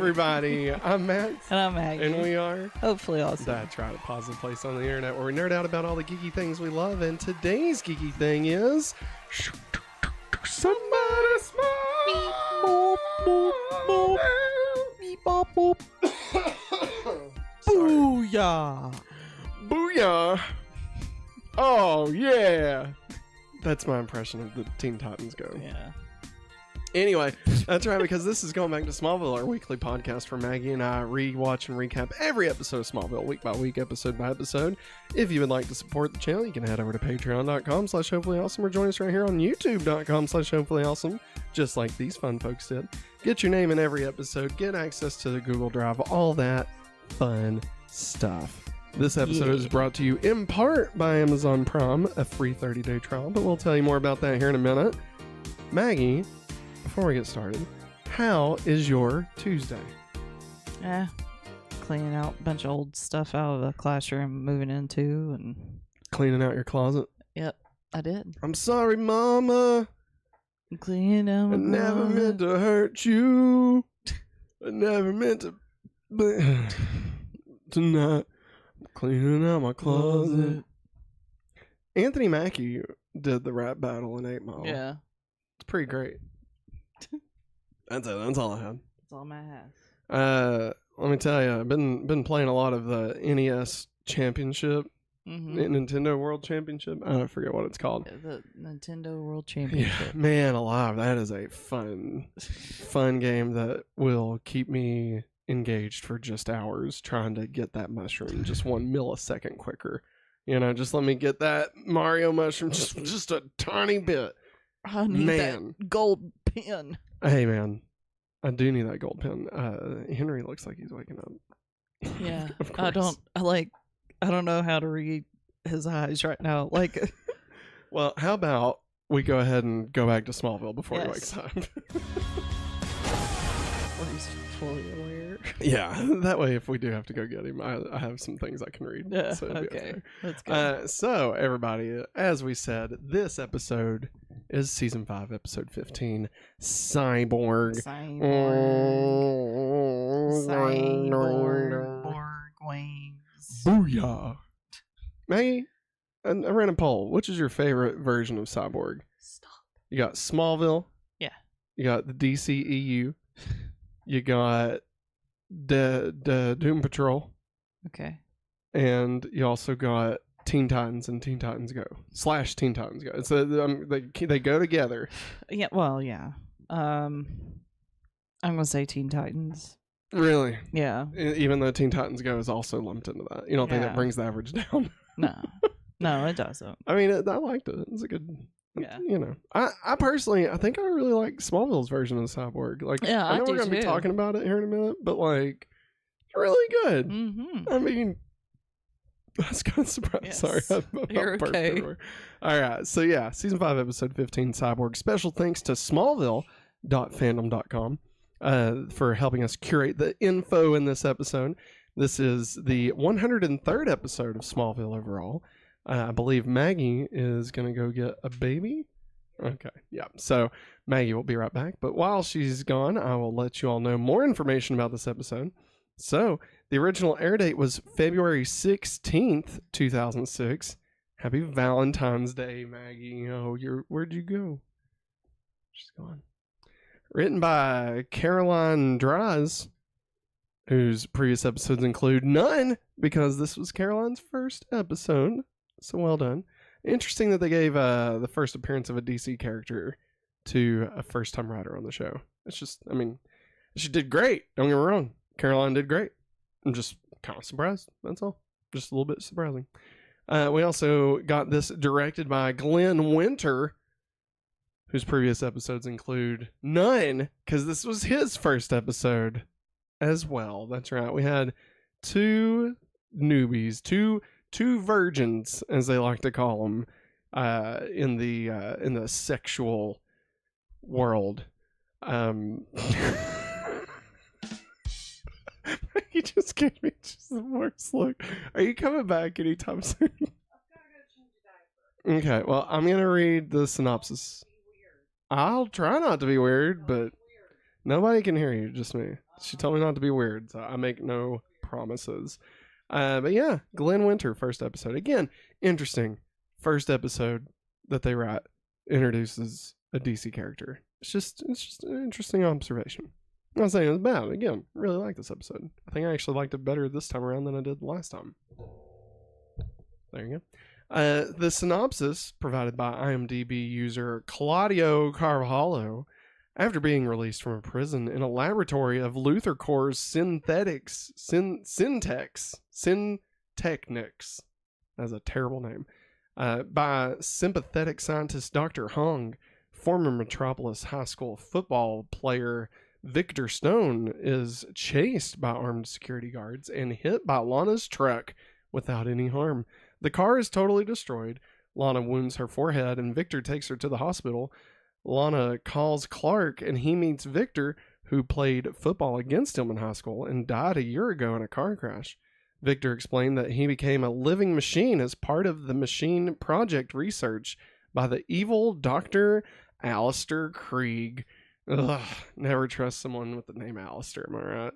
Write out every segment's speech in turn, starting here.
everybody. I'm Matt. And I'm Maggie. And we are hopefully awesome. That's right, a positive place on the internet where we nerd out about all the geeky things we love. And today's geeky thing is somebody small. Booyah! Booyah! Oh yeah, that's my impression of the Teen Titans Go. Yeah. Anyway, that's right, because this is going back to Smallville, our weekly podcast where Maggie and I rewatch and recap every episode of Smallville, week by week, episode by episode. If you would like to support the channel, you can head over to patreon.com/hopefullyawesome or join us right here on youtube.com/hopefullyawesome, just like these fun folks did. Get your name in every episode, get access to the Google Drive, all that fun stuff. This episode is brought to you in part by Amazon Prime, a free 30-day trial, but we'll tell you more about that here in a minute. Maggie, before we get started, how is your Tuesday? Cleaning out a bunch of old stuff out of the classroom, moving into, and Cleaning out your closet? yep, I did. I'm sorry, Mama. Cleaning out. I never meant to hurt you. I never meant to. Tonight, I'm cleaning out my closet. Anthony Mackie did the rap battle in 8 Mile. Yeah, It's pretty great. That's it. That's all I had. that's all my house. Let me tell you, I've been playing a lot of the NES Championship, Nintendo World Championship. I forget what it's called. The Nintendo World Yeah, Championship. man alive, that is a fun game that will keep me engaged for just hours trying to get that mushroom just 1 millisecond quicker. You know, just let me get that Mario mushroom just a tiny bit. I need that gold pin. Hey, man, I do need that gold pen. Henry looks like he's waking up. Yeah, Of I course. don't know how to read his eyes right now. Like, Well, how about we go ahead and go back to Smallville before he Yes. wakes up? he's fully aware. Yeah, that way if we do have to go get him, I have some things I can read. Yeah, so it'll be okay. That's good. So, everybody, as we said, this episode is Season 5, Episode 15, Cyborg. Borg wings. Booyah. Maggie, I ran a poll. Which is your favorite version of Cyborg? Stop. You got Smallville. Yeah. You got the DCEU. You got the Doom Patrol. Okay. And you also got Teen Titans and Teen Titans Go / Teen Titans Go. So they go together. Yeah. Well, yeah. I'm gonna say Teen Titans. Really? Yeah. Even though Teen Titans Go is also lumped into that. You don't think that Yeah. brings the average down? No, it doesn't. I mean, I liked it. It's a good. Yeah. You know, I personally, I think I really like Smallville's version of Cyborg. Like, Yeah, I know I do we're gonna be too. talking about it here in a minute, but like, it's really good. Mm-hmm. I mean, that's kind of surprising. Yes. Sorry, I You're burped okay. everywhere. All right, so yeah, Season 5, Episode 15, Cyborg. Special thanks to Smallville.fandom.com for helping us curate the info in this episode. This is the 103rd episode of Smallville overall. I believe Maggie is going to go get a baby. Okay, yeah. So Maggie will be right back. But while she's gone, I will let you all know more information about this episode. So the original air date was February 16th, 2006. Happy Valentine's Day, Maggie. Oh, where'd you go? She's gone. Written by Caroline Dries, whose previous episodes include none, because this was Caroline's first episode. So well done. Interesting that they gave the first appearance of a DC character to a first-time writer on the show. It's just, I mean, she did great. Don't get me wrong. Caroline did great. I'm just kind of surprised. That's all. Just a little bit surprising. We also got this directed by Glenn Winter, whose previous episodes include none, because this was his first episode as well. That's right. We had two newbies, two virgins, as they like to call them, in the sexual world. He just gave me just the worst look. Are you coming back anytime soon? Okay, well, I'm gonna read the synopsis. I'll try not to be weird, but nobody can hear you, just me. She told me not to be weird, so I make no promises. But yeah, Glenn Winter, first episode. Again, interesting. First episode that they write introduces a DC character. It's just an interesting observation. I'm not saying it was bad. Again, really like this episode. I think I actually liked it better this time around than I did the last time. There you go. The synopsis provided by IMDb user Claudio Carvalho. After being released from a prison in a laboratory of Luthor Corps synthetics, Syntechnics, that's a terrible name, by sympathetic scientist Dr. Hong, former Metropolis High School football player Victor Stone is chased by armed security guards and hit by Lana's truck without any harm. The car is totally destroyed. Lana wounds her forehead and Victor takes her to the hospital. Lana calls Clark and he meets Victor, who played football against him in high school and died a year ago in a car crash. Victor explained that he became a living machine as part of the machine project research by the evil Dr. Alistair Krieg. Ugh, never trust someone with the name Alistair, am I right?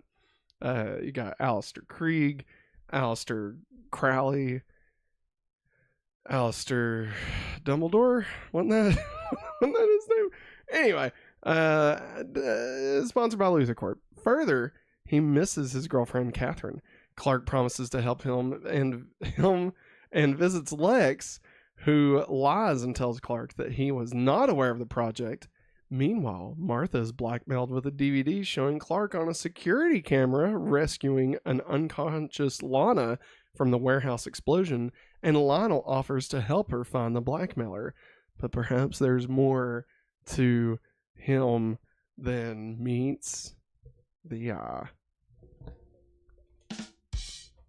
You got Alistair Krieg, Alistair Crowley, Alistair Dumbledore? Wasn't that his name? Anyway, sponsored by Luthor Corp. Further, he misses his girlfriend Catherine. Clark promises to help him and visits Lex, who lies and tells Clark that he was not aware of the project. Meanwhile, Martha is blackmailed with a DVD showing Clark on a security camera rescuing an unconscious Lana from the warehouse explosion, and Lionel offers to help her find the blackmailer. But perhaps there's more to him than meets the eye.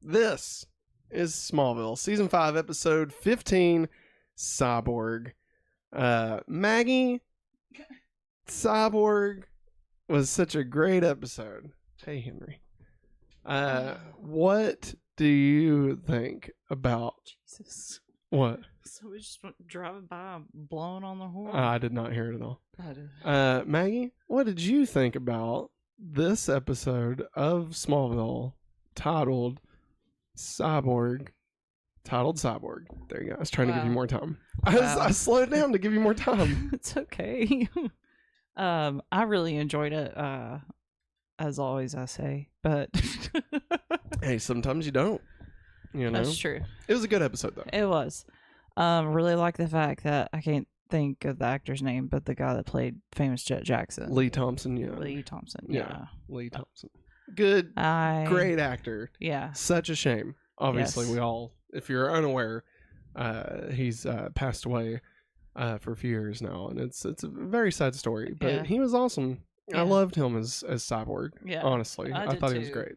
This is Smallville, Season 5, Episode 15, Cyborg. Maggie, Cyborg was such a great episode. Hey, Henry. What do you think about... Jesus. What? So we just went driving by, blowing on the horn. I did not hear it at all. I did. Maggie, what did you think about this episode of Smallville titled Cyborg? There you go. I was trying to give you more time. I slowed down to give you more time. It's okay. I really enjoyed it. As always, I say, but hey, sometimes you don't. You know, that's true. It was a good episode, though. It was. Really like the fact that I can't think of the actor's name, but the guy that played Famous Jet Jackson, Lee Thompson. Yeah, Lee Thompson. Yeah. Lee Thompson. Good, great actor. Yeah. Such a shame. Obviously, Yes. we all, if you're unaware, he's passed away for a few years now, and it's a very sad story. But Yeah. he was awesome. Yeah. I loved him as Cyborg. Yeah. Honestly, I I did thought he was too. great.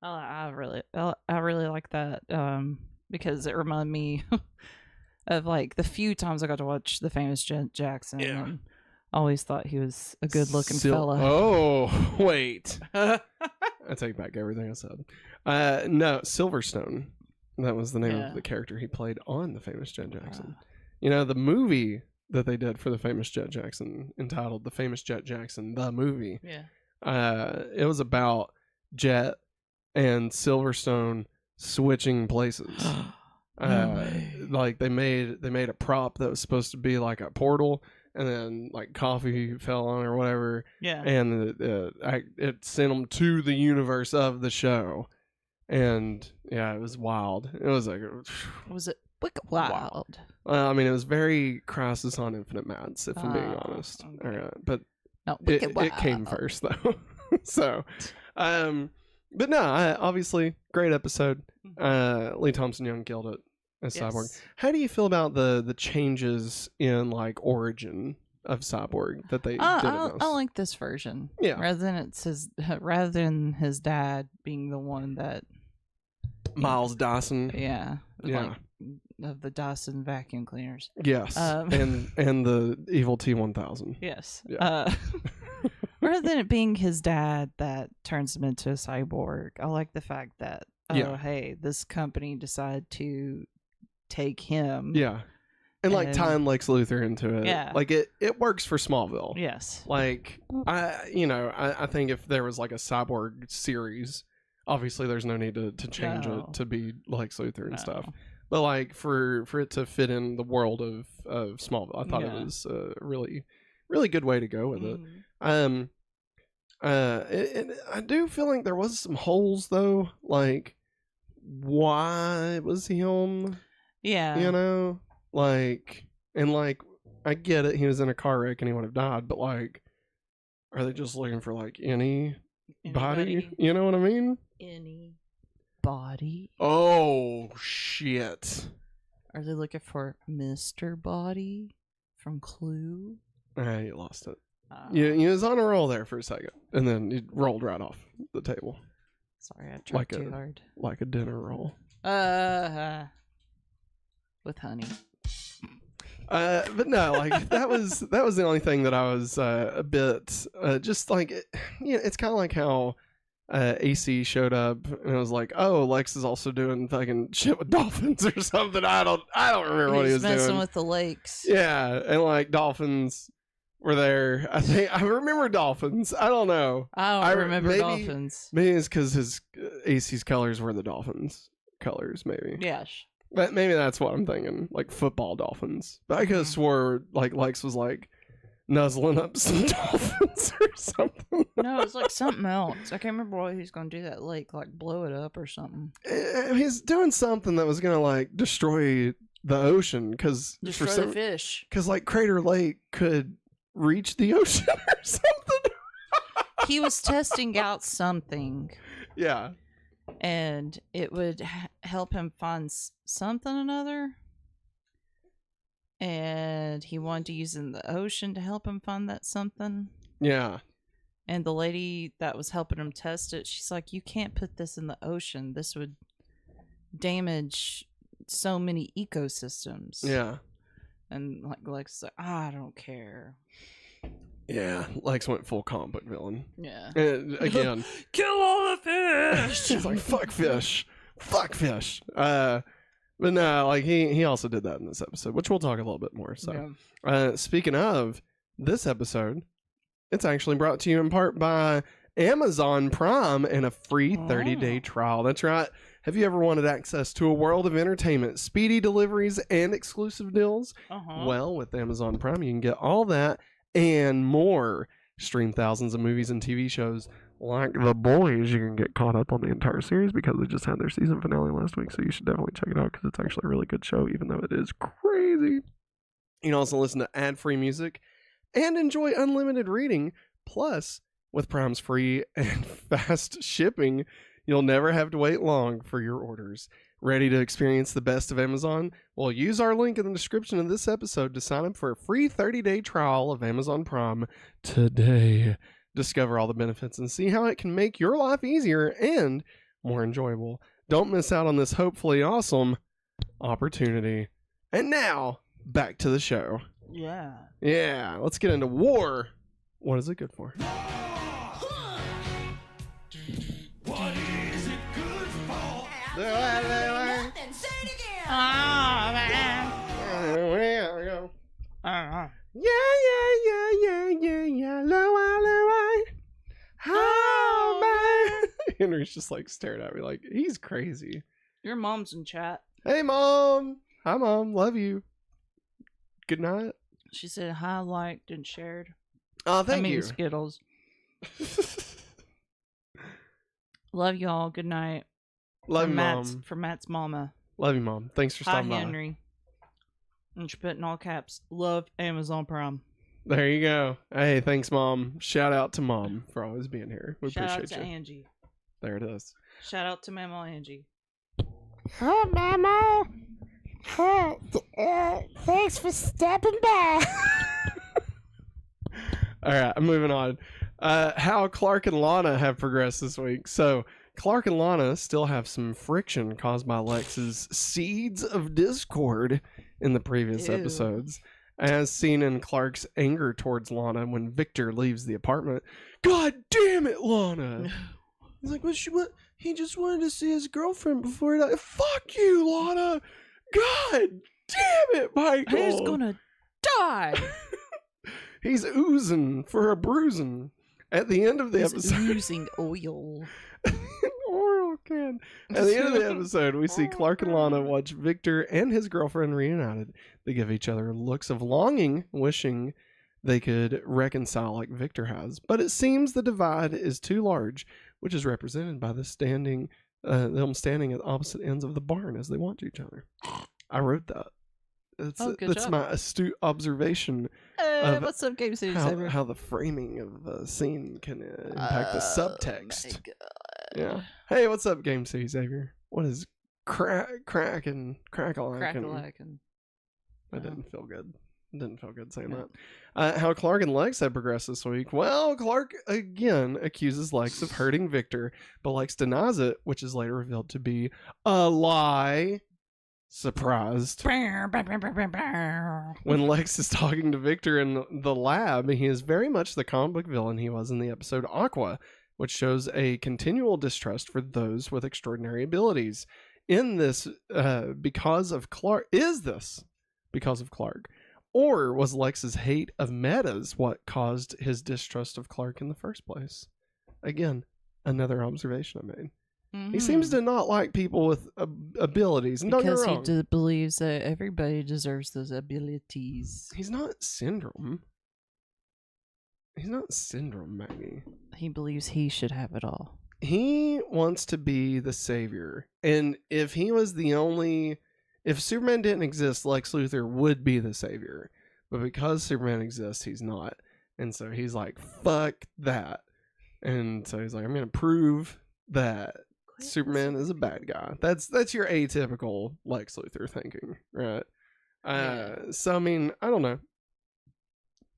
I really like that because it reminded me of like the few times I got to watch the Famous Jet Jackson. Yeah. And I always thought he was a good looking fella. Oh, wait. I take back everything I said. No, Silverstone. That was the name Yeah. of the character he played on the Famous Jet Jackson. You know, the movie that they did for the Famous Jet Jackson, entitled The Famous Jet Jackson, the movie. Yeah. It was about Jet and Silverstone switching places. Like they made a prop that was supposed to be like a portal, and then like coffee fell on it or whatever, Yeah. and it sent them to the universe of the show. And yeah, it was wild. It was like, Was it wicked wild? I mean, it was very Crisis on Infinite Mads, if I'm being Ah, honest. okay. All right, but No, wicked wild. it came first though. So, but no, obviously great episode. Lee Thompson Young killed it as Cyborg. Yes. How do you feel about the changes in like origin of Cyborg that they did in this? I like this version. Yeah. Rather than his dad being the one that Miles Dyson. yeah. Yeah. Like, of the Dyson vacuum cleaners. Yes. And the evil T-1000. Yes. Yeah. Rather than it being his dad that turns him into a cyborg, I like the fact that, Yeah. hey, this company decided to take him Yeah. And like tying Lex Luthor into it. Yeah. Like it works for Smallville. Yes. Like I think if there was like a Cyborg series, obviously there's no need to change it to be Lex Luthor and stuff. But like for it to fit in the world of Smallville, I thought it was a really, really good way to go with it. I do feel like there was some holes though. Like, why was he home? Yeah. You know? Like, and like, I get it. He was in a car wreck and he would have died. But like, are they just looking for like any body? You know what I mean? Any body? Oh shit! Are they looking for Mr. Body from Clue? I lost it. You was on a roll there for a second, and then it rolled right off the table. Sorry, I tried too hard. Like a dinner roll. With honey. But no, like that was the only thing that I was a bit just like it's kind of like how AC showed up and it was like, oh, Lex is also doing fucking shit with dolphins or something. I don't remember what he was messing doing with the lakes. Yeah, and like dolphins were there. I remember dolphins. I don't know. I don't remember dolphins. Maybe it's because his AC's colors were the dolphins colors. Maybe. Yes. But maybe that's what I'm thinking, like football dolphins. But I could have swore like Lex was like nuzzling up some dolphins or something. No, it's like something else. I can't remember what he was going to do that lake, like blow it up or something. He's doing something that was going to like destroy the ocean because destroy the fish. Because like Crater Lake could reach the ocean or something. He was testing out something. Yeah. And it would help him find something or another. And he wanted to use it in the ocean to help him find that something. Yeah. And the lady that was helping him test it, she's like, you can't put this in the ocean. This would damage so many ecosystems. Yeah. And like Lex like, I don't care. Yeah, Lex went full comic book villain. Yeah. And again, kill all the fish. She's like, fuck fish. Fuck fish. But no, like he also did that in this episode, which we'll talk a little bit more. So speaking of this episode, it's actually brought to you in part by Amazon Prime and a free 30-day trial. That's right. Have you ever wanted access to a world of entertainment, speedy deliveries, and exclusive deals? Well, with Amazon Prime, you can get all that and more. Stream thousands of movies and TV shows like The Boys. You can get caught up on the entire series because they just had their season finale last week, so you should definitely check it out because it's actually a really good show, even though it is crazy. You can also listen to ad-free music and enjoy unlimited reading. Plus, with Prime's free and fast shipping, you'll never have to wait long for your orders. Ready to experience the best of Amazon? Well, use our link in the description of this episode to sign up for a free 30-day trial of Amazon Prime today. Discover all the benefits and see how it can make your life easier and more enjoyable. Don't miss out on this hopefully awesome opportunity. And now, back to the show. Yeah. Yeah, let's get into war. What is it good for? What is it good for? Nothing. Say it again. Henry's just like staring at me like he's crazy. Your mom's in chat. Hey, Mom. Hi, Mom. Love you. Good night. She said hi, liked, and shared. Oh, thank you. Skittles. Love you all. Good night. Love you, Mom. From Matt's mama. Love you, Mom. Thanks for stopping by. Hi, Henry. And she put in all caps, love Amazon Prime. There you go. Hey, thanks, Mom. Shout out to Mom for always being here. We appreciate you. Shout out to Angie. There it is. Shout out to Mama Angie. Oh, Mama. Thanks for stepping by. All right, I'm moving on. How Clark and Lana have progressed this week. So Clark and Lana still have some friction caused by Lex's seeds of discord in the previous episodes, as seen in Clark's anger towards Lana when Victor leaves the apartment. God damn it, Lana! He's like, what? He just wanted to see his girlfriend before he died. Fuck you, Lana! God Damn it, Michael! He's gonna die. He's oozing for a bruising. At the end of the He's episode, using oil. oral can. At the end of the episode, we see Clark and Lana watch Victor and his girlfriend reunited. They give each other looks of longing, wishing they could reconcile like Victor has. But it seems the divide is too large, which is represented by them standing at opposite ends of the barn as they watch each other. I wrote that. Good That's job. my astute observation of What's up, Game Series? how the framing of the scene can impact the subtext. Yeah. Hey, what's up, Game C, Xavier? What is crack and Crack-a-lack and That didn't feel good. Didn't feel good saying that. How Clark and Lex have progressed this week. Well, Clark again accuses Lex of hurting Victor, but Lex denies it, which is later revealed to be a lie. Surprised. When Lex is talking to Victor in the lab, he is very much the comic book villain he was in the episode Aqua, which shows a continual distrust for those with extraordinary abilities. In this, because of Clark, or was Lex's hate of metas what caused his distrust of Clark in the first place? Again, another observation I made. He seems to not like people with abilities. And don't get me because wrong, he believes that everybody deserves those abilities. he's not Syndrome. He's not Syndrome, Maggie. He believes he should have it all. He wants to be the savior. And if he was if Superman didn't exist, Lex Luthor would be the savior. But because Superman exists, he's not. And so he's like, fuck that. And so he's like, I'm going to prove that Superman is a bad guy. That's your atypical Lex Luthor thinking, right? So I mean, I don't know.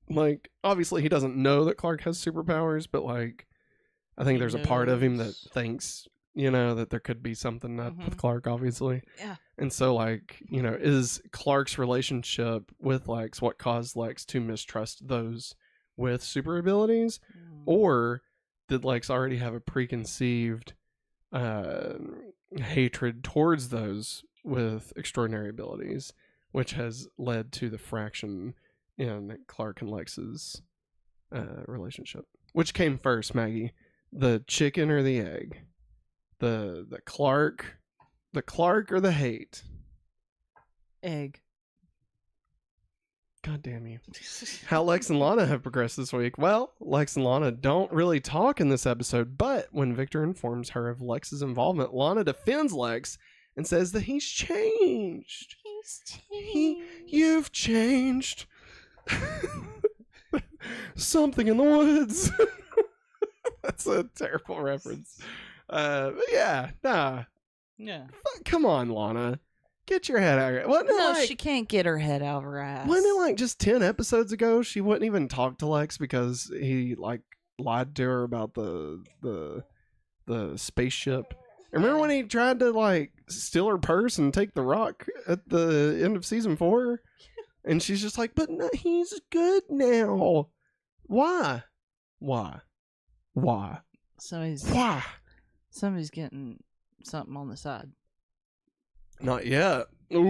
Like, obviously he doesn't know that Clark has superpowers, but like, I think there's a part of him that thinks, that there could be something up with Clark, obviously. Yeah. And so, like, is Clark's relationship with Lex what caused Lex to mistrust those with super abilities? Or did Lex already have a preconceived hatred towards those with extraordinary abilities, which has led to the fraction in Clark and Lex's relationship? Which came first, Maggie? The chicken or the egg? The Clark or the hate? Egg. God damn you. How Lex and Lana have progressed this week. Well, Lex and Lana don't really talk in this episode, but when Victor informs her of Lex's involvement, Lana defends Lex and says that he's changed. You've changed. Something in the woods. That's a terrible reference. But yeah, nah. Yeah. Come on, Lana. Get your head out of here. No, she can't get her head out of her ass. Wasn't it like just 10 episodes ago she wouldn't even talk to Lex because he like lied to her about the spaceship? Remember when he tried to like steal her purse and take the rock at the end of season 4? And she's just like, but no, he's good now. Why? Somebody's getting something on the side. Not yet. Ooh.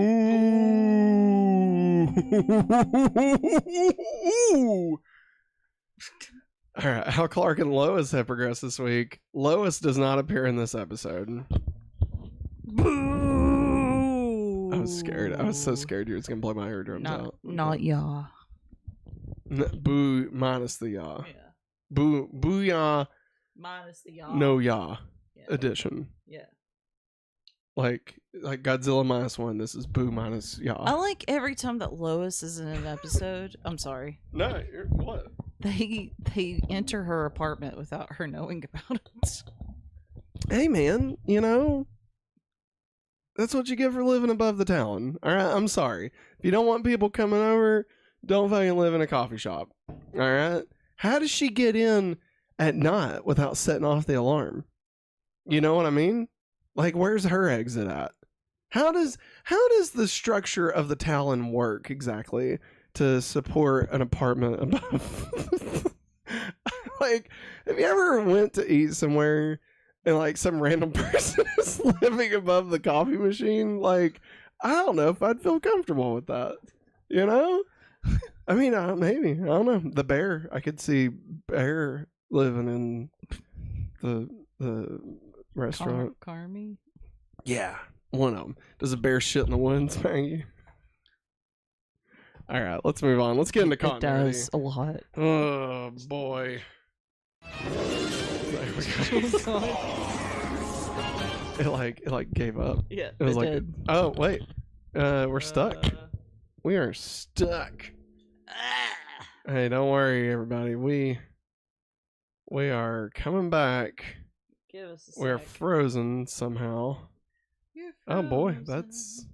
All right, how Clark and Lois have progressed this week. Lois does not appear in this episode. Boo! I was scared. I was so scared you was going to blow my eardrums out. Not yaw. Boo minus the yaw. Yeah. Booyah. Minus the yaw. No yaw. Yeah. Edition. Yeah. Like Godzilla -1, this is Boo minus yaw. I like every time that Lois is in an episode. I'm sorry. No, what? They enter her apartment without her knowing about it. Hey man, that's what you get for living above the Talon. All right, I'm sorry. If you don't want people coming over, don't fucking live in a coffee shop. All right. How does she get in at night without setting off the alarm? You know what I mean? Like, where's her exit at? How does the structure of the Talon work exactly to support an apartment above? Like, have you ever went to eat somewhere and like some random person is living above the coffee machine? Like, I don't know if I'd feel comfortable with that. You know? I mean, maybe. I don't know. The bear. I could see bear living in the restaurant. Carmy? Yeah, one of them. Does a bear shit in the woods, Maggie? All right, let's move on. Let's get into It continuity. does a lot. Oh, boy. There we go. It like gave up. Yeah, It was like, did. oh, wait. We're stuck. We are stuck. Hey, don't worry, everybody. We are coming back. Give us a We're sec. frozen somehow. You're Oh boy, frozen. that's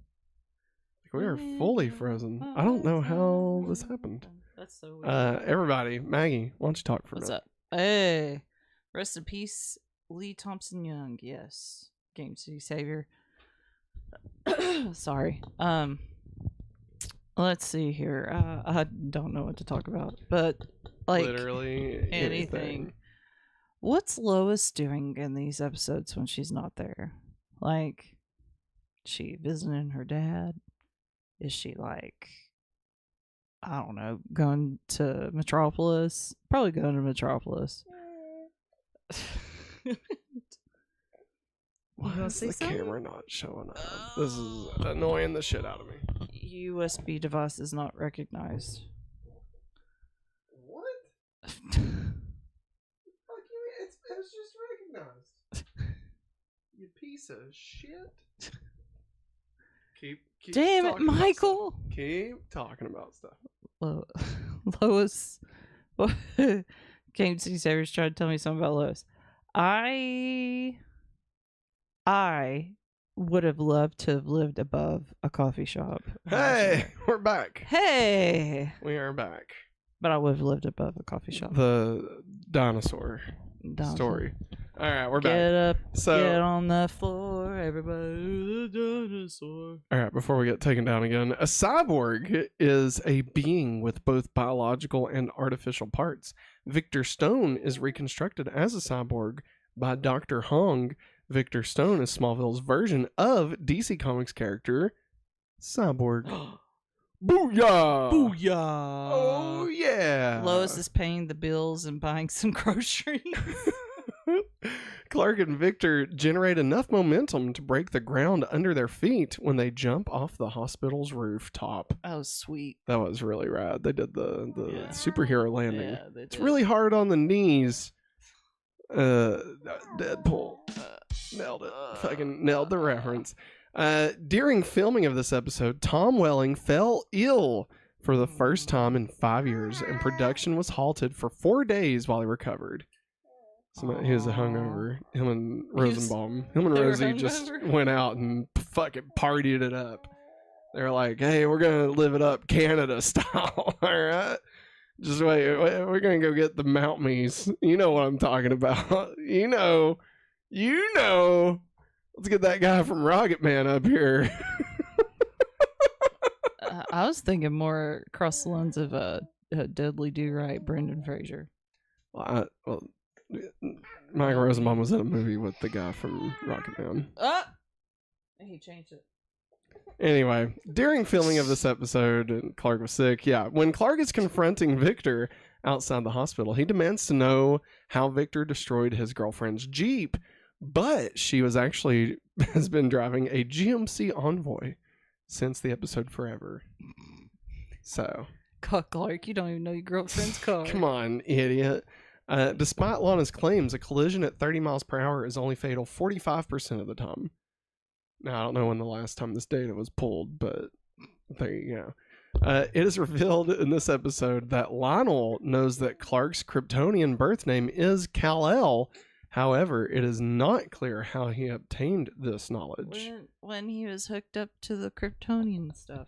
we are fully frozen. I don't know how this happened. That's so weird. Everybody, Maggie, why don't you talk for a What's minute? up? Hey, rest in peace, Lee Thompson Young. Yes, Game City Savior. Sorry. Let's see here. I don't know what to talk about, but like Literally anything. What's Lois doing in these episodes when she's not there? Like, she visiting her dad? Is she like, I don't know, going to Metropolis? Probably going to Metropolis. Why gonna is say the something? camera not showing up? This is annoying the shit out of me. USB device is not recognized. What? Fuck you! It's just recognized. You piece of shit. Keep Damn it, talking about Michael! stuff. Keep talking about stuff. Lois. Game City Savers tried to tell me something about Lois. I would have loved to have lived above a coffee shop. Hey, we're back. Hey! We are back. But I would have lived above a coffee shop. The dinosaur Dinosaur. story. All right, we're Get back. up, So, get on the floor, everybody, the dinosaur. all right, before we get taken down again, a cyborg is a being with both biological and artificial parts. Victor Stone is reconstructed as a cyborg by Dr. Hong. Victor Stone is Smallville's version of DC Comics character Cyborg. Booyah! Booyah! Oh, yeah! Lois is paying the bills and buying some groceries. Clark and Victor generate enough momentum to break the ground under their feet when they jump off the hospital's rooftop. Oh, sweet. That was really rad. They did the Yeah. superhero landing. Yeah, they It's did. really hard on the knees. Deadpool. Nailed it. Fucking nailed the reference. During filming of this episode, Tom Welling fell ill for the first time in 5 years, and production was halted for 4 days while he recovered. So he was a hungover. Him and Rosenbaum. Him and they were Rosie just hungover? went out and fucking partied it up. They were like, hey, we're going to live it up Canada style. All right? Just wait. We're going to go get the Mount Me's. You know what I'm talking about. You know. Let's get that guy from Rocket Man up here. I was thinking more across the lines of Dudley Do Right, Brendan Fraser. Well, Michael Rosenbaum was in a movie with the guy from Rocket Man. He changed it. Anyway, during filming of this episode, and Clark was sick. Yeah, when Clark is confronting Victor outside the hospital, he demands to know how Victor destroyed his girlfriend's Jeep, but she has been driving a GMC Envoy since the episode Forever. So, Clark, you don't even know your girlfriend's car. come on, idiot. Despite Lana's claims, a collision at 30 miles per hour is only fatal 45% of the time. Now, I don't know when the last time this data was pulled, but there you go. It is revealed in this episode that Lionel knows that Clark's Kryptonian birth name is Kal-El. However, it is not clear how he obtained this knowledge. When he was hooked up to the Kryptonian stuff.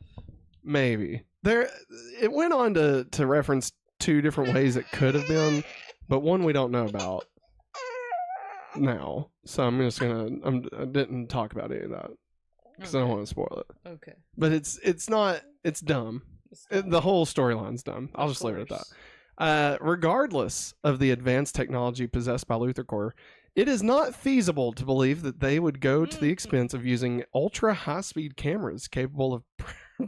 Maybe. It went on to reference 2 different ways it could have been, but one we don't know about now. So I'm just gonna I didn't talk about any of that because I don't want to spoil it. Okay. But it's dumb. The whole storyline's dumb. I'll just leave it at that. Regardless of the advanced technology possessed by Luthor Corps, It is not feasible to believe that they would go to the expense of using ultra high-speed cameras capable of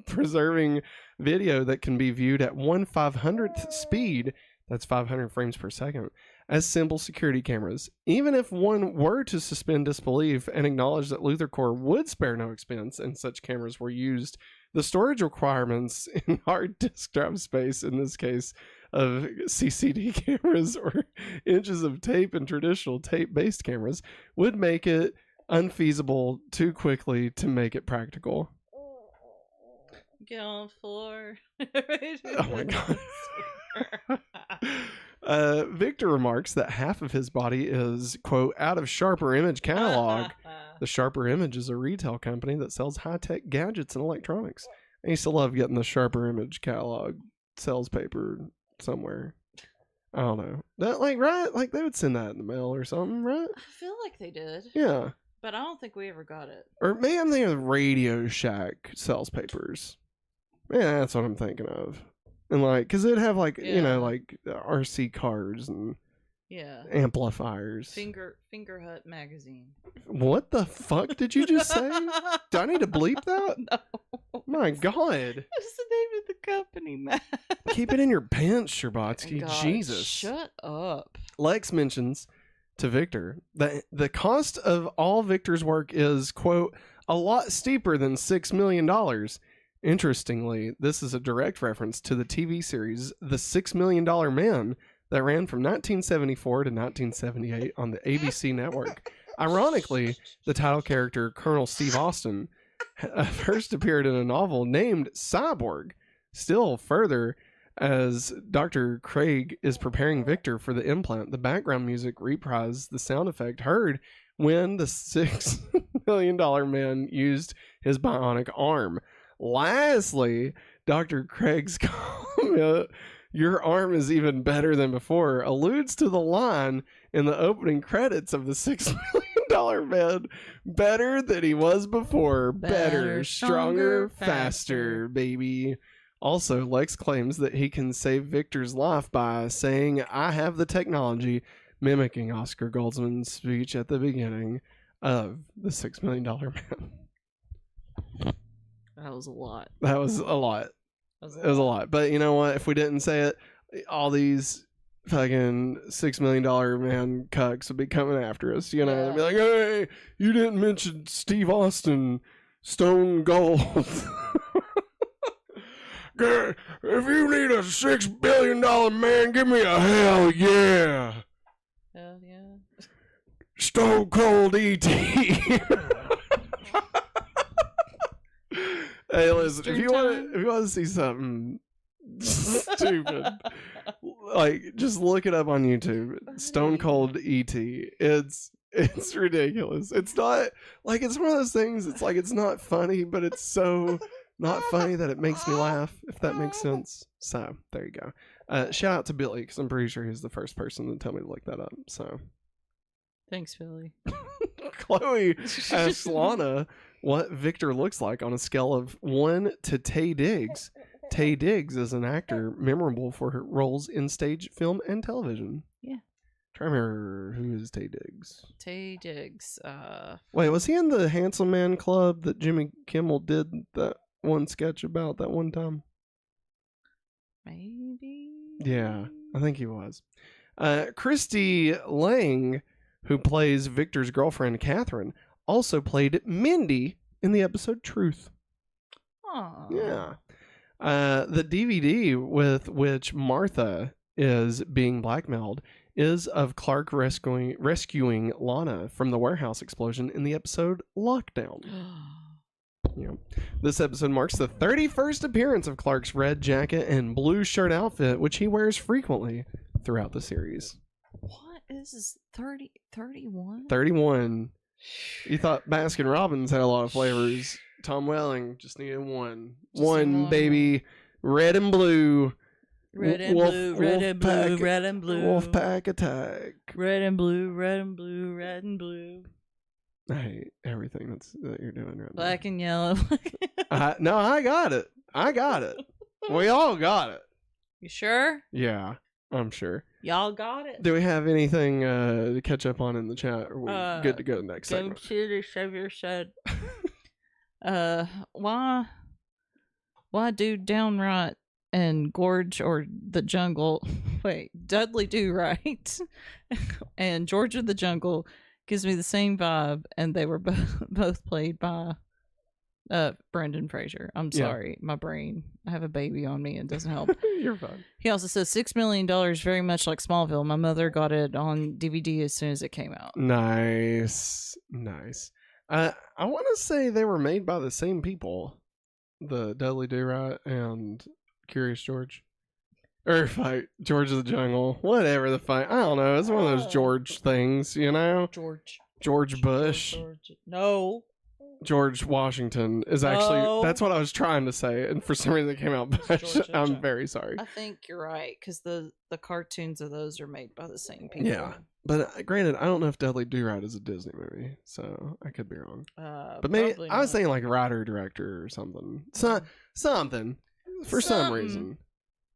preserving video that can be viewed at 1/500th speed, that's 500 frames per second, as simple security cameras. Even if one were to suspend disbelief and acknowledge that LuthorCorp would spare no expense and such cameras were used, the storage requirements in hard disk drive space, in this case of CCD cameras or inches of tape and traditional tape-based cameras, would make it unfeasible too quickly to make it practical. Get on the floor. Oh my god. Victor remarks that half of his body is, quote, out of Sharper Image catalog. The Sharper Image is a retail company that sells high-tech gadgets and electronics. I used to love getting the Sharper Image catalog sales paper somewhere. I don't know. That, like, right? Like, they would send that in the mail or something, right? I feel like they did. Yeah. But I don't think we ever got it. Or maybe I'm thinking of Radio Shack sales papers. Yeah, that's what I'm thinking of. And, like, because it'd have, like, you know, like, RC cars and amplifiers. Finger Hut magazine. What the fuck did you just say? Do I need to bleep that? No. My god. What's the name of the company, Matt? Keep it in your pants, Sherbatsky. God, Jesus. Shut up. Lex mentions to Victor that the cost of all Victor's work is, quote, a lot steeper than $6 million. Interestingly, this is a direct reference to the TV series The $6 Million Man that ran from 1974 to 1978 on the ABC network. Ironically, the title character, Colonel Steve Austin, first appeared in a novel named Cyborg. Still further, as Dr. Craig is preparing Victor for the implant, the background music reprised the sound effect heard when the $6 million man used his bionic arm. Lastly, Dr. Craig's comment, "Your arm is even better than before," alludes to the line in the opening credits of the $6 million man, better than he was before, better, stronger, faster, baby. Also, Lex claims that he can save Victor's life by saying, "I have the technology," mimicking Oscar Goldsman's speech at the beginning of the $6 Million Man. That was a lot. That was a lot. It was a lot. But you know what? If we didn't say it, all these fucking $6 Million Man cucks would be coming after us. You know, they'd be like, "Hey, you didn't mention Steve Austin, Stone Cold." "If you need a $6 billion man, give me a hell yeah. Hell yeah. Stone Cold E.T. Hey, listen, if you want to see something stupid, like, just look it up on YouTube. Stone Cold E.T. It's ridiculous. It's not, like, it's one of those things, it's like, it's not funny, but it's so not funny that it makes me laugh, if that makes sense. So, there you go. Shout out to Billy, because I'm pretty sure he's the first person to tell me to look that up, so. Thanks, Billy. Chloe asks Lana what Victor looks like on a scale of 1 to Taye Diggs. Taye Diggs is an actor memorable for her roles in stage, film, and television. Yeah. Try to remember, who is Taye Diggs? Taye Diggs. Wait, was he in the Handsome Man Club that Jimmy Kimmel did that one sketch about that one time? Maybe. Yeah, I think he was. Christy Lang, who plays Victor's girlfriend, Catherine, also played Mindy in the episode Truth. Aww. Yeah. The DVD with which Martha is being blackmailed is of Clark rescuing Lana from the warehouse explosion in the episode Lockdown. Yeah. This episode marks the 31st appearance of Clark's red jacket and blue shirt outfit, which he wears frequently throughout the series. What is this? 31? 31. You thought Baskin Robbins had a lot of flavors. Tom Welling just needed one. One, baby. Red and blue. Red and blue, red and blue, red and blue. Wolfpack attack. Red and blue, red and blue, red and blue. I hate everything that you're doing right Black and yellow. No, I got it. We all got it. You sure? Yeah, I'm sure. Y'all got it. Do we have anything to catch up on in the chat? Or are we good to go next Game segment? City Savior said, why do Downright and Gorge or the Jungle, wait, Dudley Do Right and George of the Jungle gives me the same vibe, and they were both played by Brendan Fraser. I'm sorry, my brain. I have a baby on me and it doesn't help. You're fine. He also says $6 million, very much like Smallville. My mother got it on DVD as soon as it came out. Nice. I want to say they were made by the same people, the Dudley Do Right and Curious George, or fight George of the Jungle, whatever the fight. I don't know. It's one of those George things, you know. George Bush. No. George Washington is actually. No. That's what I was trying to say, and for some reason it came out Bush. I'm very sorry. I think you're right, because the cartoons of those are made by the same people. Yeah. But granted, I don't know if Dudley Do Right is a Disney movie, so I could be wrong. But maybe I was thinking like writer director or something. Something for some reason.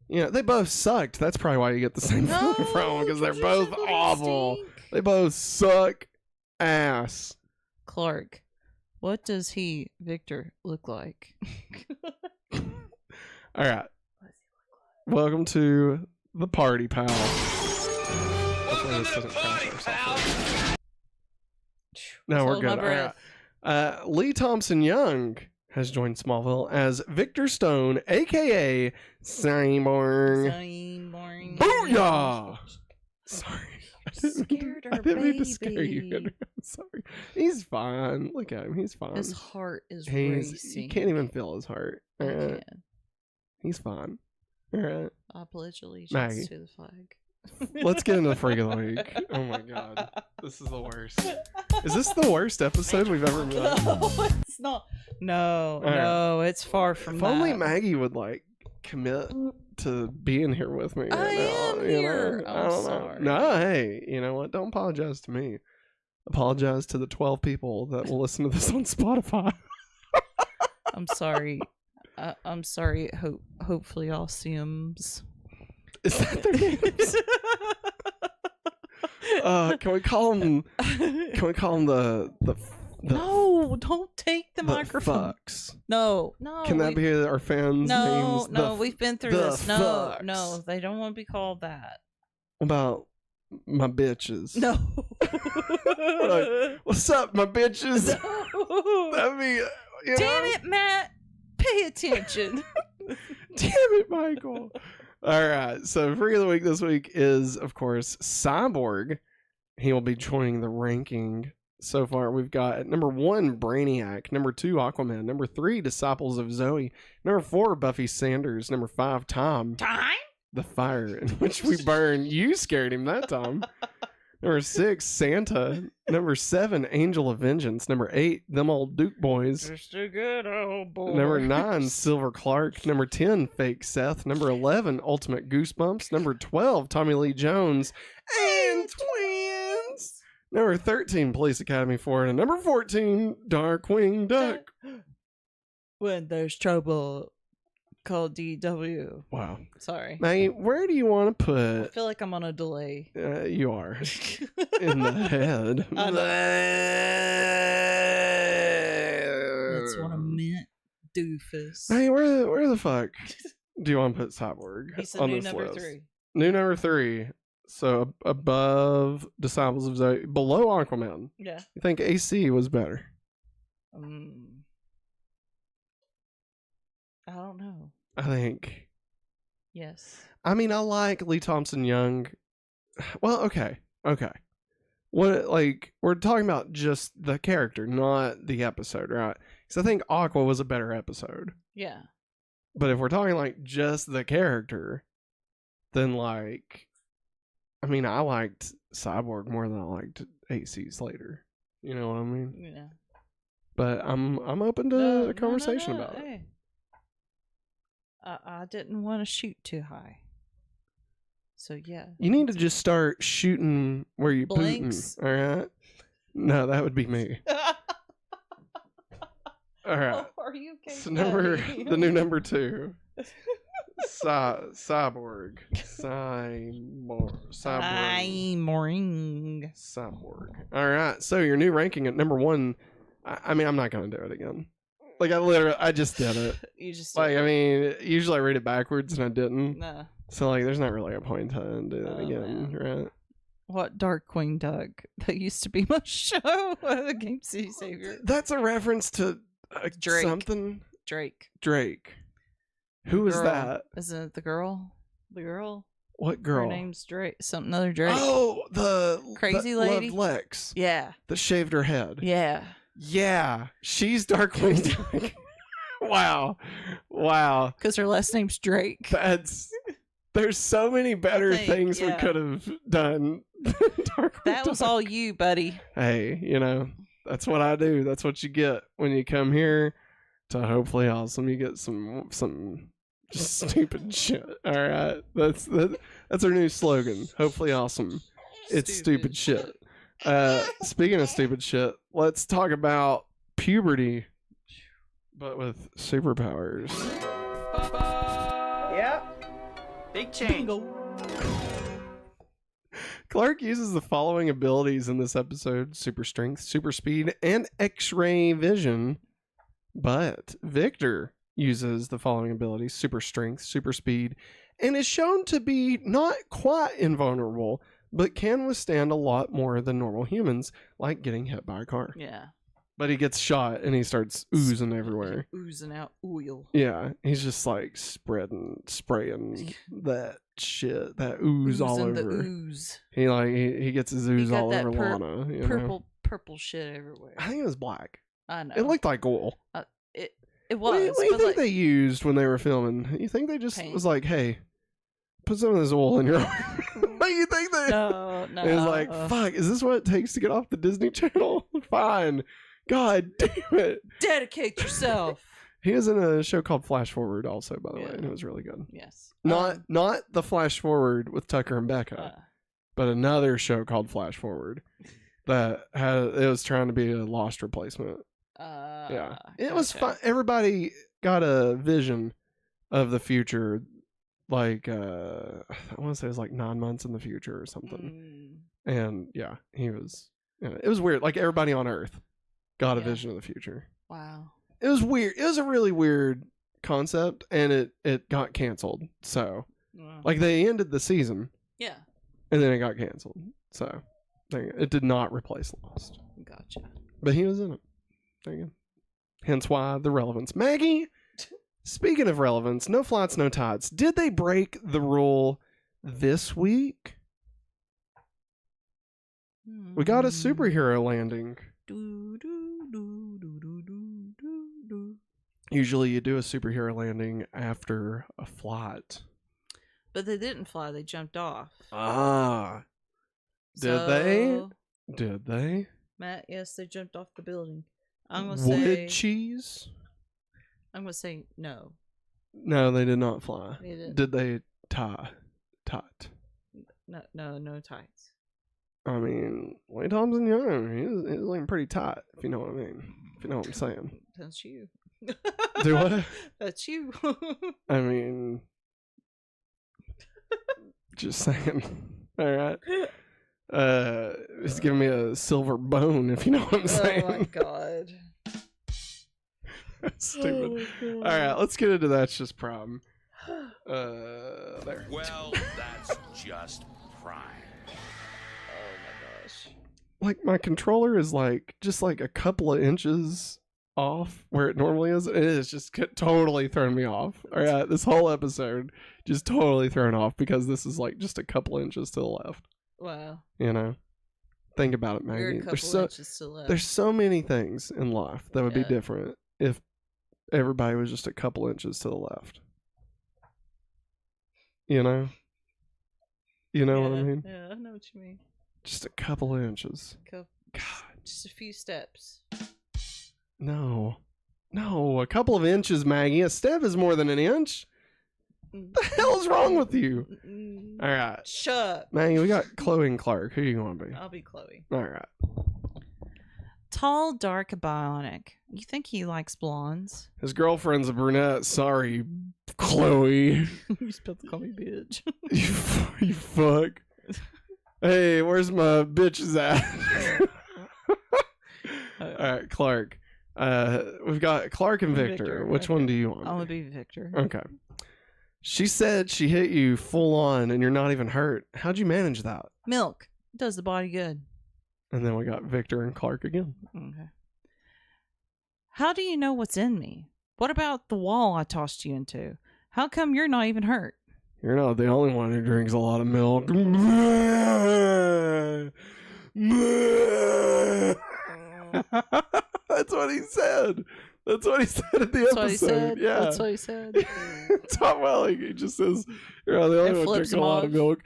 You know, they both sucked. That's probably why you get the same feeling from them, because they're both awful. They both suck ass. Clark, what does Victor, look like? All right. Welcome to the party, pal. Hopefully this doesn't crash our software. No, we're good. All right. Lee Thompson Young has joined Smallville as Victor Stone, a.k.a. Cyborg. Booyah! Sorry. Scared our I didn't mean to baby. scare you. I'm sorry. He's fine. Look at him. He's fine. His heart is racing. You can't even feel his heart. I All right. can. He's fine. All right. I pledge allegiance Maggie. to the flag. Let's get into the freak of the week. Oh my god. This is the worst. Is this the worst episode we've ever made? No, it's not. No, it's far from If that. only Maggie would like commit to being here with me. I right am now, here. I I'm don't know. sorry. No, hey, you know what? Don't apologize to me. Apologize to the 12 people that will listen to this on Spotify. I'm sorry. I'm sorry. Hopefully, I'll see 'ems. Is that their names? Can we call them? Can we call them the No, don't take the microphone. fucks? No. Can that be our fans' names? No, we've been through the this. fucks. No, they don't want to be called that. What about my bitches? No. Like, what's up, my bitches? No. That'd be, you Damn know? it, Matt. Pay attention. Damn it, Michael. All right. So, Freak of the Week this week is, of course, Cyborg. He will be joining the ranking. So far, we've got at number 1, Brainiac. Number 2, Aquaman. Number 3, Disciples of Zoe. Number 4, Buffy Sanders. Number 5, Tom. The fire in which we burn. You scared him that time. Number 6, Santa. Number 7, Angel of Vengeance. Number 8, Them Old Duke Boys. Just a good old boy. Number 9, Silver Clark. Number 10, Fake Seth. Number 11, Ultimate Goosebumps. Number 12, Tommy Lee Jones. And twins. Number 13, Police Academy 4. And number 14, Darkwing Duck. When there's trouble, call DW. Wow. Sorry. Maggie, where do you want to I put... feel like I'm on a delay. you are. In the head. I know. That's what I meant, doofus. Hey, where the fuck do you want to put Cyborg He's the on new this number list? 3. New number 3. So above Disciples of Zoe, below Aquaman. Yeah. You think AC was better? I don't know. I think. Yes. I mean, I like Lee Thompson Young. Well, okay. What, like, we're talking about just the character, not the episode, right? Because I think Aqua was a better episode. Yeah. But if we're talking like just the character, then like, I mean, I liked Cyborg more than I liked AC Slater. You know what I mean? Yeah. But I'm open to a conversation about it. Hey. I didn't want to shoot too high. So yeah. You need to just start shooting where you Blanks. Putin. All right. No, that would be me. All right. Oh, are you okay? So the new number 2. Cyborg. Cyborg. All right. So your new ranking at number 1. I mean, I'm not gonna do it again. Like I just did it. You just Like I mean, usually I read it backwards and I didn't. nah. So like, there's not really a point to do that again, Man. right? What Dark Queen Doug? That used to be my show. The Game City Savior. That's a reference to Drake. something. Drake. Who was Girl. that? Isn't it the girl? The girl? What girl? Her name's Drake. Something other Drake. Oh, the Crazy that lady? loved Lex. Yeah. That shaved her head. Yeah. Yeah, she's Darkwing Duck. Wow. Because her last name's Drake. There's so many better think, things we yeah. could have done. than Darkwing That was Duck. all you, buddy. Hey, that's what I do. That's what you get when you come here to Hopefully Awesome. You get some just stupid shit. All right, that's our new slogan. Hopefully Awesome. It's stupid shit. Speaking of stupid shit, let's talk about Puberty, but with superpowers. Yep. Big change. Clark uses the following abilities in this episode: super strength, super speed, and X-ray vision. But Victor uses the following abilities: super strength, super speed, and is shown to be not quite invulnerable, but can withstand a lot more than normal humans, like getting hit by a car. Yeah. But he gets shot and he starts oozing everywhere. Oozing out oil. Yeah, he's just like spraying that shit, that ooze all Oozing the over. ooze. He gets his ooze got all that over Lana. You know? Purple shit everywhere. I think it was black. I know. It looked like oil. It What do was. you but think like, they used when they were filming? You think they just Paint. was like, hey, put some of this oil in your arm? Like, you think they... no. It was like, fuck, is this what it takes to get off the Disney Channel? Fine. God damn it. Dedicate yourself. He was in a show called Flash Forward also, by the way, Yeah. and it was really good. Yes. Not the Flash Forward with Tucker and Becca, but another show called Flash Forward that it was trying to be a Lost replacement. Yeah. It was fun. Everybody got a vision of the future, like I want to say it was like 9 months in the future or something. And yeah, it was weird. Like everybody on Earth got a vision of the future. Wow. It was weird. It was a really weird concept, and it got canceled. So like they ended the season. Yeah. And then it got canceled. So it did not replace Lost. Gotcha. But he was in it. There you go. Hence why the relevance. Maggie, speaking of relevance, no flights, no tides. Did they break the rule this week? We got a superhero landing. Usually you do a superhero landing after a flight. But they didn't fly. They jumped off. Ah. Did they? Matt, yes, they jumped off the building. I'm gonna Wood say cheese? I'm gonna say no. No, they did not fly. They didn't. Did they tot? No tights. I mean, Lee Thompson Young, he's looking pretty tight, if you know what I mean. If you know what I'm saying. That's you. Do what? That's you. I mean, just saying. All right. It's giving me a silver bone, if you know what I'm saying. Oh my god. Stupid. Oh my All God. right, let's get into That's Just Prom. There. Well, that's just prime. Oh my gosh. Like, my controller is like just like a couple of inches off where it normally is. It is just totally thrown me off. All right, this whole episode just totally thrown off because this is like just a couple inches to the left. Wow. You know, think about it, You're Maggie. a couple inches to left. There's so many things in life that would be Yeah. different if everybody was just a couple inches to the left. You know what I mean? Yeah, I know what you mean. Just a couple inches. God. Just a few steps. No, a couple of inches, Maggie. A step is more than an inch. What the hell is wrong with you? All right, Shut up. Maggie, we got Chloe and Clark. Who you going to be? I'll be Chloe. All right. Tall, dark, bionic. You think he likes blondes? His girlfriend's a brunette. Sorry, Chloe. You supposed to call me bitch. You fuck. Hey, where's my bitches at? All right, Clark. We've got Clark and Victor. Which one do you want? I want to be Victor. Okay. She said she hit you full on and you're not even hurt. How'd you manage that? Milk does the body good. And then we got Victor and Clark again. Okay. How do you know what's in me? What about the wall I tossed you into? How come you're not even hurt? You're not the only one who drinks a lot of milk. That's what he said. That's what he said in the episode. What he said? Yeah. That's what he said. Tom Welling, he just says, you're not the only one flips drinking a lot of milk.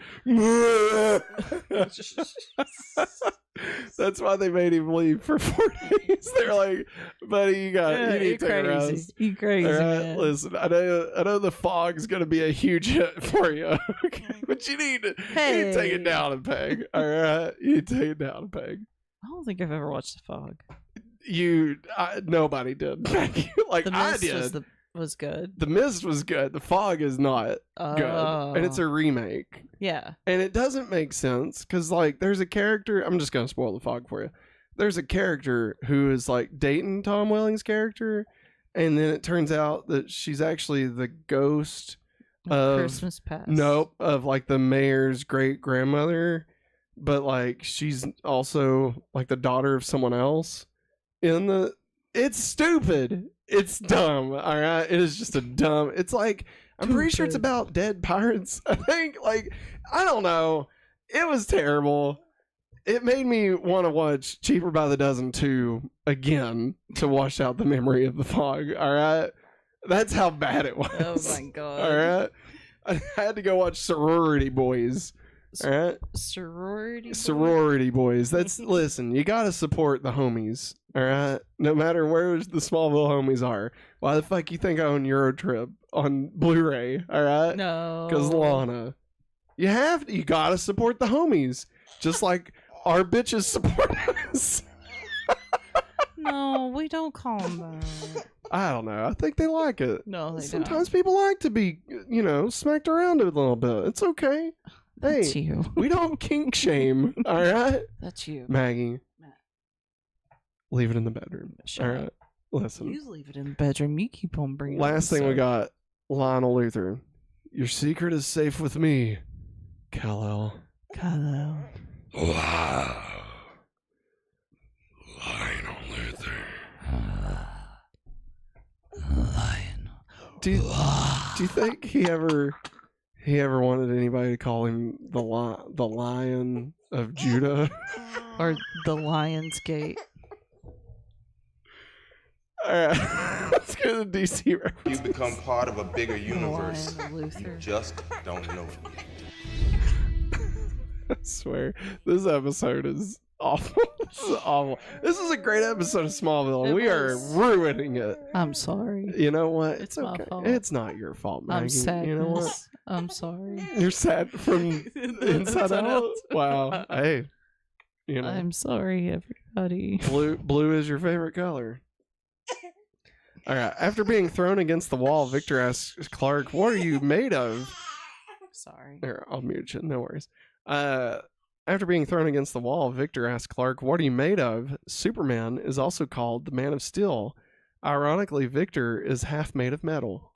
That's why they made him leave for 4 days. They're like, buddy, you need to take a rest. You crazy, All right, man. listen, I know the fog's gonna be a huge hit for you, okay? But you need to take it down a peg. All right, you need to take it down a peg. I don't think I've ever watched The Fog. Nobody did. Like The I Mist did. was good. The Mist was good. The Fog is not good, and it's a remake. Yeah. And it doesn't make sense because, like, there's a character. I'm just gonna spoil The Fog for you. There's a character who is like dating Tom Welling's character, and then it turns out that she's actually the ghost of Christmas Past. Nope, of like the mayor's great grandmother, but like she's also like the daughter of someone else. It's stupid. It's dumb. All right, it is just a dumb. It's like I'm pretty sure it's about dead pirates. I think. Like I don't know. It was terrible. It made me want to watch Cheaper by the Dozen 2 again to wash out the memory of The Fog. All right, that's how bad it was. Oh my god. All right, I had to go watch Sorority Boys. All right, Sorority Boys. That's listen. You gotta support the homies. All right, no matter where the Smallville homies are. Why the fuck you think I own Eurotrip on Blu-ray? All right, No. because Lana, you gotta support the homies, just like our bitches support us. No, we don't call them that. I don't know. I think they like it. No, they Sometimes people like to be, smacked around a little bit. It's okay. That's Hey, you. we don't kink shame. All right, That's you. Maggie. Matt. Leave it in the bedroom. Shut All up. right. Listen. You leave it in the bedroom. You keep on bringing Last up thing we stuff. got, Lionel Luthor. Your secret is safe with me, Kal-El. Hello. Wow. Lionel Luthor. Lion. Do you think he ever wanted anybody to call him the Lion of Judah? Or the Lion's Gate. All right, let's go to the DC reference. You become part of a bigger universe. Lion Luther. You just don't know it yet. I swear, this episode is awful. This is awful. This is a great episode of Smallville, and It we was. are ruining it. I'm sorry. You know what? It's my fault. It's not your fault, Maggie. I'm sad. You know what? I'm sorry. You're sad from inside out. Wow. Hey, I'm sorry, everybody. blue is your favorite color. All right. After being thrown against the wall, Victor asks Clark, "What are you made of?" Sorry. There, I'll mute you. No worries. After being thrown against the wall, Victor asks Clark, "What are you made of?" Superman is also called the Man of Steel. Ironically, Victor is half made of metal.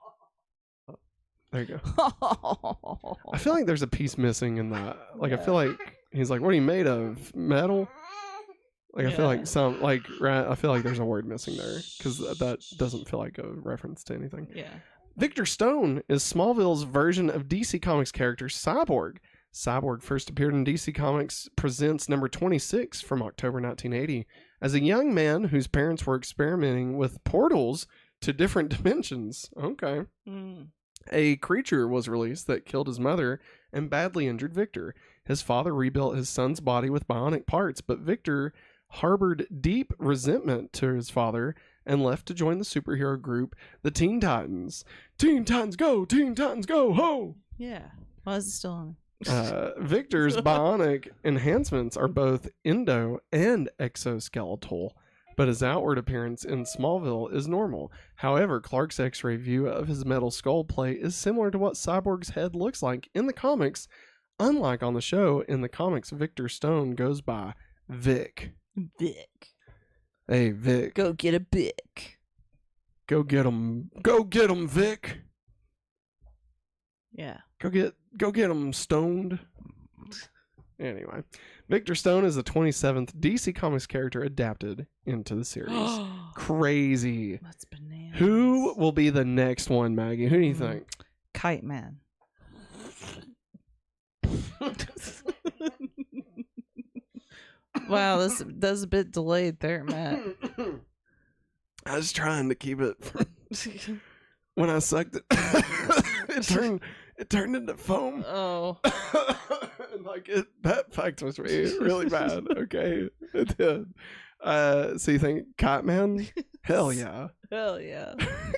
There you go. I feel like there's a piece missing in that. Like, I feel like he's like, "What are you made of? Metal?" Like, I feel like I feel like there's a word missing there because that doesn't feel like a reference to anything. Yeah. Victor Stone is Smallville's version of DC Comics character Cyborg. Cyborg first appeared in DC Comics Presents number 26 from October 1980 as a young man whose parents were experimenting with portals to different dimensions. Okay. A creature was released that killed his mother and badly injured Victor. His father rebuilt his son's body with bionic parts, but Victor harbored deep resentment to his father and left to join the superhero group, the Teen Titans. Teen Titans go! Teen Titans go! Ho! Yeah. Why is it still on? Victor's bionic enhancements are both endo and exoskeletal. but his outward appearance in Smallville is normal. However, Clark's X-ray view of his metal skull plate is similar to what Cyborg's head looks like in the comics. Unlike on the show, in the comics, Victor Stone goes by Vic. Vic. Hey, Vic. Go get a Vic. Go get him. Go get him, Vic. Yeah. Go get him stoned. Anyway, Victor Stone is the 27th DC Comics character adapted into the series. Crazy. That's bananas. Who will be the next one, Maggie? Who do you think? Kite Man. Wow, that's a bit delayed there, Matt. I was trying to keep it from when I sucked it. it turned into foam. Oh. That fucked with me really bad. Okay, it did. So you think Kite Man? Hell yeah. Hell yeah.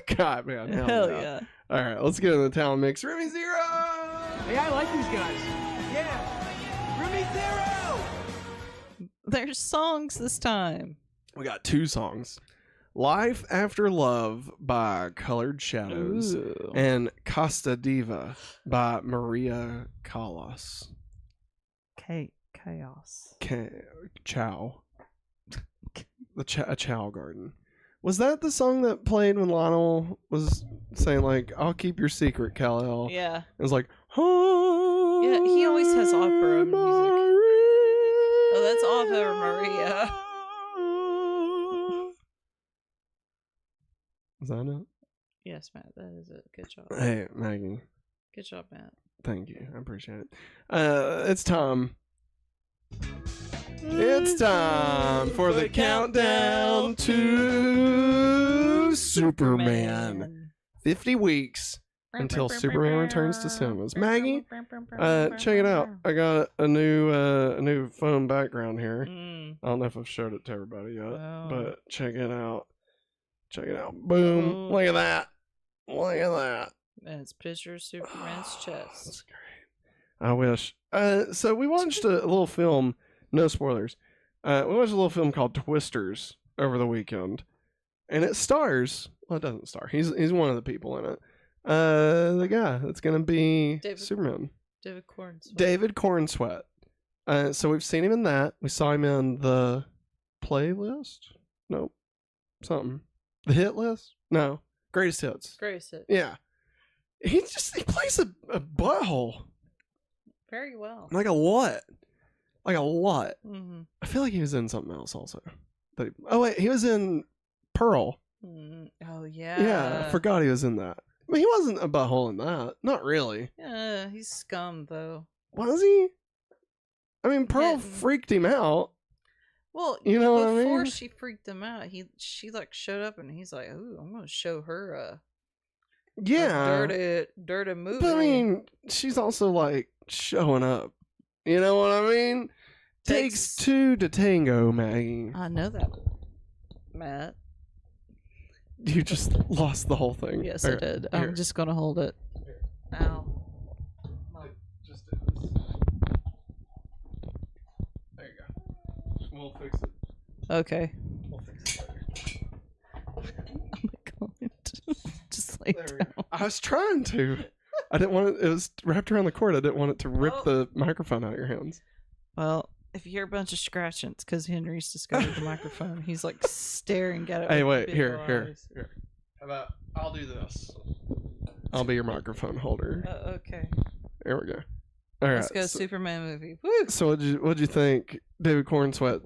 Kite Man. Hell yeah. All right, let's get into the Talon mix. Remy Zero. Hey, I like these guys. Yeah. Remy Zero! There's songs this time. We got 2 songs. Life After Love by Colored Shadows Ooh. and Costa Diva by Maria Callas. Chaos. Chow. A Chow Garden. Was that the song that played when Lionel was saying, like, I'll keep your secret, Kal-El? Yeah. It was like, oh, Yeah, he always has opera music. Oh, that's Ave Maria. Is that it? Yes, Matt, that is it. Good job. Hey, Maggie. Good job, Matt. Thank you. I appreciate it. It's time. It's time for the countdown to Superman. 50 weeks until Superman returns to cinemas. Maggie, check it out. I got a new phone background here. I don't know if I've showed it to everybody yet, Oh. but check it out. Check it out. Boom. Oh. Look at that. Look at that. And it's picture of Superman's chest. That's great. I wish. So we watched a little film. No spoilers. We watched a little film called Twisters over the weekend, and it stars. Well, it doesn't star. He's one of the people in it. The guy that's gonna be Superman. David Cornsweet. David Cornsweet. So we've seen him in that. We saw him in the playlist. Nope. Something. The hit list. No. Greatest hits. Greatest hit. Yeah. He plays a butthole. Very well. Like a lot. Like a lot. Mm-hmm. I feel like he was in something else also. Oh wait, he was in Pearl. Oh yeah. Yeah, I forgot he was in that. I mean, he wasn't a butthole in that. Not really. Yeah, he's scum though. Was he? I mean, Pearl Yeah. freaked him out. Well, You know what I before mean? she freaked him out, she like showed up and he's like, "Ooh, I'm gonna show her a Yeah. dirty movie." But I mean, she's also like showing up. You know what I mean? Takes 2 to tango, Maggie. I know that, Matt. You just lost the whole thing. Yes, I did. Here. I'm just gonna hold it. Ow. Just do this. There you go. We'll fix it. Okay. We'll fix it later. Oh my god. Just lay There we down. go. I was trying to. I didn't want it. It was wrapped around the cord. I didn't want it to rip Oh. the microphone out of your hands. Well, if you hear a bunch of scratching, it's because Henry's discovered the microphone. He's like staring at it. Hey, with wait. big Here. eyes. How about I'll do this? I'll be your microphone holder. Okay. There we go. All right. Let's go so, Superman movie. Woo! so what'd you think, David Cornsweet,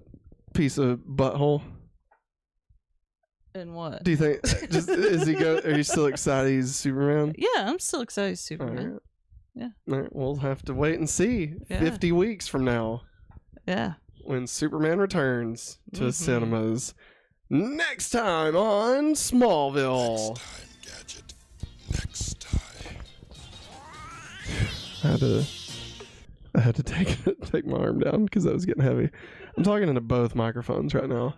piece of butthole? And what? Do you think are you still excited he's Superman? Yeah, I'm still excited he's Superman. Alright. Yeah. Alright, we'll have to wait and see. Yeah. 50 weeks from now, Yeah. when Superman returns to Mhm. cinemas. Next time on Smallville. Next time, Gadget. Next time. I had to take my arm down because I was getting heavy. I'm talking into both microphones right now.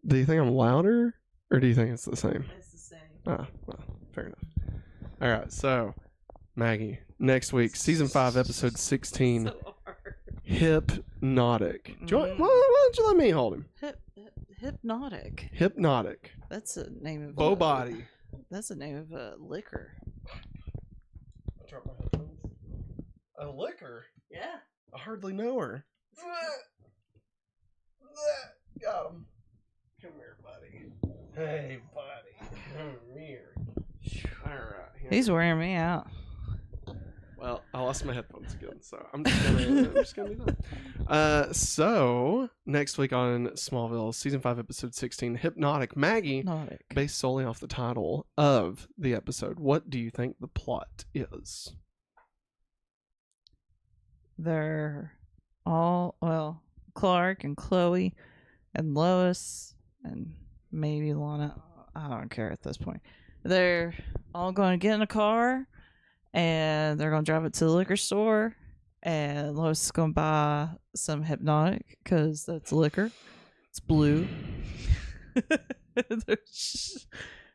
Do you think I'm louder, or do you think it's the same? It's the same. Ah, well, fair enough. All right, so Maggie, next week, season 5, episode 16, So hard. Hypnotic. Why don't you let me hold him? Hypnotic. Hypnotic. That's a name of Bow body. That's the name of a liquor. Drop my headphones. A liquor? Yeah. I hardly know her. Got him. Come here, buddy. Hey, buddy. Come here. Alright. He's wearing me out. Well, I lost my headphones again, so I'm just gonna do that. So next week on Smallville, season 5, episode 16, Hypnotic. Maggie, Hypnotic. based solely off the title of the episode, what do you think the plot is? They're all, well, Clark and Chloe and Lois and maybe Lana. I don't care at this point. They're all going to get in a car and they're going to drive it to the liquor store. And Lois is going to buy some Hypnotic because that's liquor. It's blue.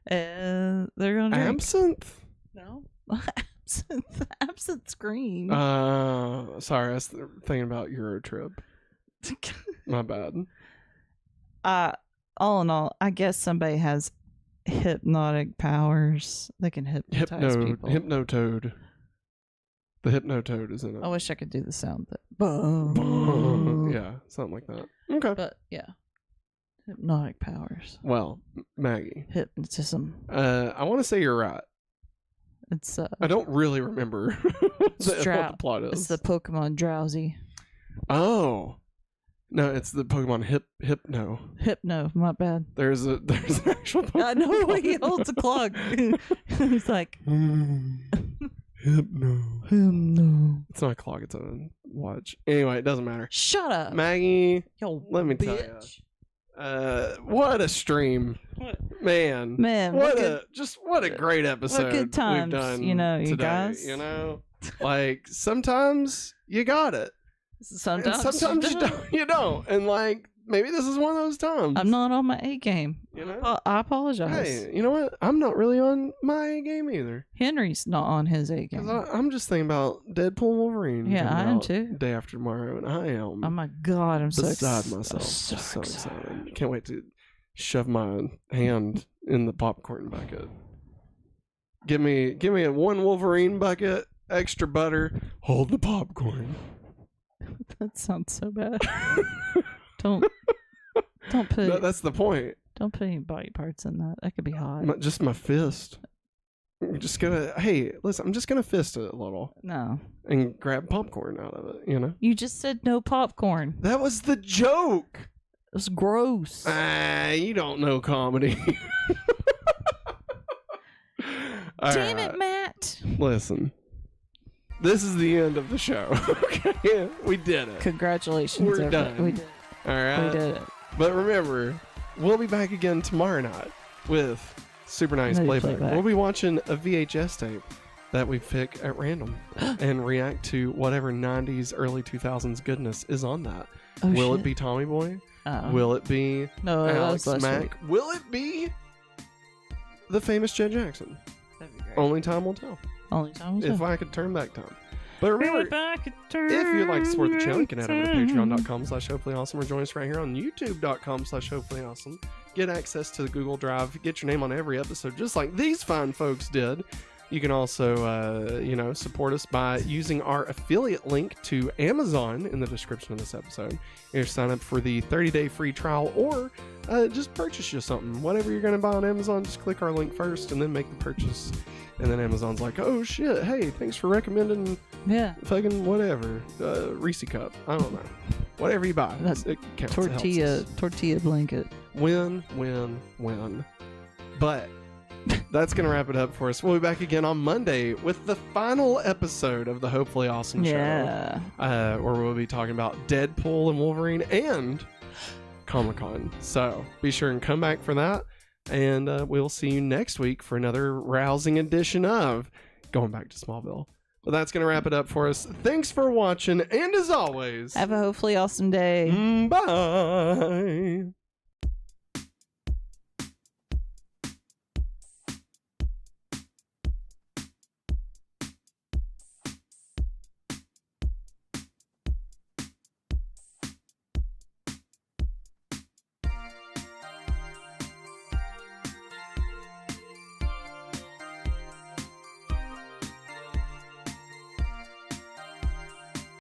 And they're going to drink. Absinthe? No. Absinthe. Absinthe's green. Sorry, I was thinking about Euro Trip. My bad. All in all, I guess somebody has hypnotic powers. They can hypnotize people. Hypnotoad. The Hypnotoad is in it. I wish I could do the sound that. Boom. Yeah, something like that. Okay. But yeah, hypnotic powers. Well, Maggie. Hypnotism. I want to say you're right. It's I don't really remember what the plot is. It's the Pokemon Drowsy. Oh. No, it's the Pokemon Hypno. Hypno, my bad. There's an actual Pokemon. I know, he holds a clock. He's like Hypno. Hypno. It's not a clock, it's a watch. Anyway, it doesn't matter. Shut up. Maggie, Yo, let me tell bitch. you. What a stream. What? Man, what a great episode what good times, we've done you know, you today, guys. you know, like sometimes you got it, Sometimes, and sometimes you don't, and like maybe this is one of those times. I'm not on my A game. You know, I apologize. hey, you know what? I'm not really on my A game either. Henry's not on his A game. I'm just thinking about Deadpool and Wolverine. Yeah, coming I am out too. Day after tomorrow, and I am. Oh my god, I'm so beside excited. myself. So Just so excited. excited. Can't wait to shove my hand in the popcorn bucket. Give me a one Wolverine bucket, extra butter, hold the popcorn. That sounds so bad. Don't put No, that's the point. don't put any body parts in that. That could be hot. Just my fist. I'm just gonna listen, I'm just gonna fist it a little No. and grab popcorn out of it, you know? You just said no popcorn. That was the joke. It was gross. You don't know comedy. Damn it, Matt. Listen. This is the end of the show. Okay, we did it. Congratulations. We're everybody. done. We did it. All right. We did it. But remember, we'll be back again tomorrow night with Super Nice Maybe Playback. playback. We'll be watching a VHS tape that we pick at random and react to whatever 90s, early 2000s goodness is on that. Oh, Will shit. it be Tommy Boy? Uh-oh. Will it be No, that Alex was last Mack? week. Will it be the famous Jet Jackson? That'd be great. Only time will tell. Only time. If I could turn back time. But remember, if you'd like to support the channel, you can head over to patreon.com/hopefullyawesome or join us right here on youtube.com/hopefullyawesome. Get access to the Google Drive. Get your name on every episode, just like these fine folks did. You can also, support us by using our affiliate link to Amazon in the description of this episode. You sign up for the 30-day free trial or just purchase you something. Whatever you're going to buy on Amazon, just click our link first and then make the purchase. And then Amazon's like, oh shit, hey, thanks for recommending fucking whatever. Reese cup. I don't know. Whatever you buy. That's it counts. It helps us. tortilla blanket. Win. But that's going to wrap it up for us. We'll be back again on Monday with the final episode of the Hopefully Awesome Yeah. Show. Where we'll be talking about Deadpool and Wolverine and Comic-Con. So be sure and come back for that. And we'll see you next week for another rousing edition of Going Back to Smallville. But that's going to wrap it up for us. Thanks for watching. And as always, Have a hopefully awesome day. bye.